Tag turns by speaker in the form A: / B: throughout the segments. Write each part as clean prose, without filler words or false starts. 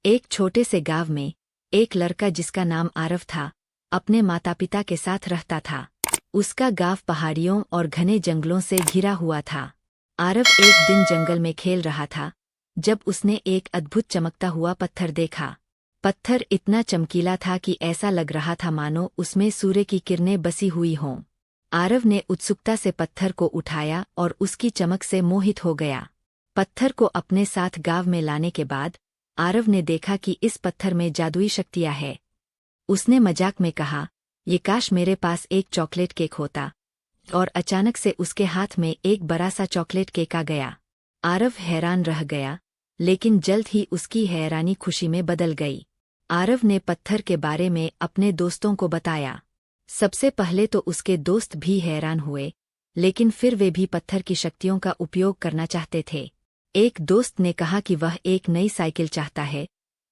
A: एक छोटे से गांव में एक लड़का जिसका नाम आरव था, अपने माता पिता के साथ रहता था। उसका गांव पहाड़ियों और घने जंगलों से घिरा हुआ था। आरव एक दिन जंगल में खेल रहा था जब उसने एक अद्भुत चमकता हुआ पत्थर देखा। पत्थर इतना चमकीला था कि ऐसा लग रहा था मानो उसमें सूर्य की किरणें बसी हुई हों। आरव ने उत्सुकता से पत्थर को उठाया और उसकी चमक से मोहित हो गया। पत्थर को अपने साथ गांव में लाने के बाद आरव ने देखा कि इस पत्थर में जादुई शक्तियां हैं। उसने मजाक में कहा, ये काश मेरे पास एक चॉकलेट केक होता। और अचानक से उसके हाथ में एक बड़ा सा चॉकलेट केक आ गया। आरव हैरान रह गया, लेकिन जल्द ही उसकी हैरानी खुशी में बदल गई। आरव ने पत्थर के बारे में अपने दोस्तों को बताया। सबसे पहले तो उसके दोस्त भी हैरान हुए, लेकिन फिर वे भी पत्थर की शक्तियों का उपयोग करना चाहते थे। एक दोस्त ने कहा कि वह एक नई साइकिल चाहता है,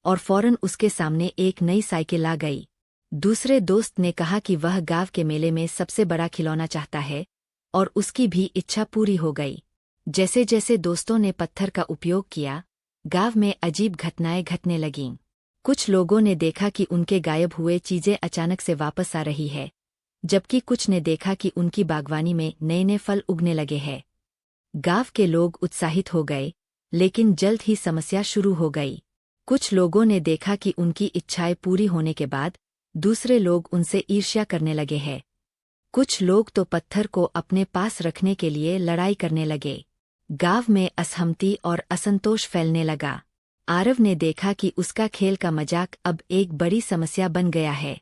A: और फौरन उसके सामने एक नई साइकिल आ गई। दूसरे दोस्त ने कहा कि वह गांव के मेले में सबसे बड़ा खिलौना चाहता है, और उसकी भी इच्छा पूरी हो गई। जैसे जैसे दोस्तों ने पत्थर का उपयोग किया, गांव में अजीब घटनाएं घटने लगीं। कुछ लोगों ने देखा कि उनके गायब हुए चीजें अचानक से वापस आ रही है, जबकि कुछ ने देखा कि उनकी बागवानी में नए नए फल उगने लगे हैं। गांव के लोग उत्साहित हो गए, लेकिन जल्द ही समस्या शुरू हो गई। कुछ लोगों ने देखा कि उनकी इच्छाएं पूरी होने के बाद दूसरे लोग उनसे ईर्ष्या करने लगे हैं। कुछ लोग तो पत्थर को अपने पास रखने के लिए लड़ाई करने लगे। गांव में असहमति और असंतोष फैलने लगा। आरव ने देखा कि उसका खेल का मजाक अब एक बड़ी समस्या बन गया है।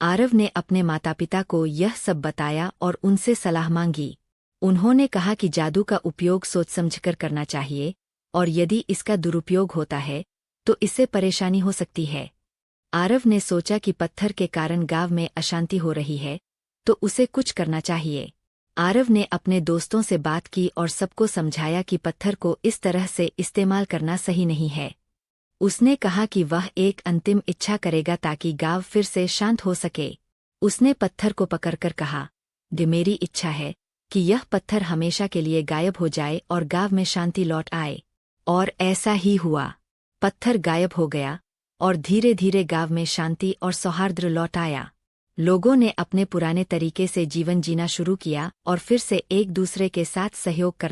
A: आरव ने अपने माता पिता को यह सब बताया और उनसे सलाह मांगी। उन्होंने कहा कि जादू का उपयोग सोच समझकर करना चाहिए, और यदि इसका दुरुपयोग होता है तो इससे परेशानी हो सकती है। आरव ने सोचा कि पत्थर के कारण गांव में अशांति हो रही है, तो उसे कुछ करना चाहिए। आरव ने अपने दोस्तों से बात की और सबको समझाया कि पत्थर को इस तरह से इस्तेमाल करना सही नहीं है। उसने कहा कि वह एक अंतिम इच्छा करेगा ताकि गांव फिर से शांत हो सके। उसने पत्थर को पकड़कर कहा, ये मेरी इच्छा है कि यह पत्थर हमेशा के लिए गायब हो जाए और गांव में शांति लौट आए। और ऐसा ही हुआ। पत्थर गायब हो गया, और धीरे धीरे गांव में शांति और सौहार्द लौट आया। लोगों ने अपने पुराने तरीके से जीवन जीना शुरू किया और फिर से एक दूसरे के साथ सहयोग करना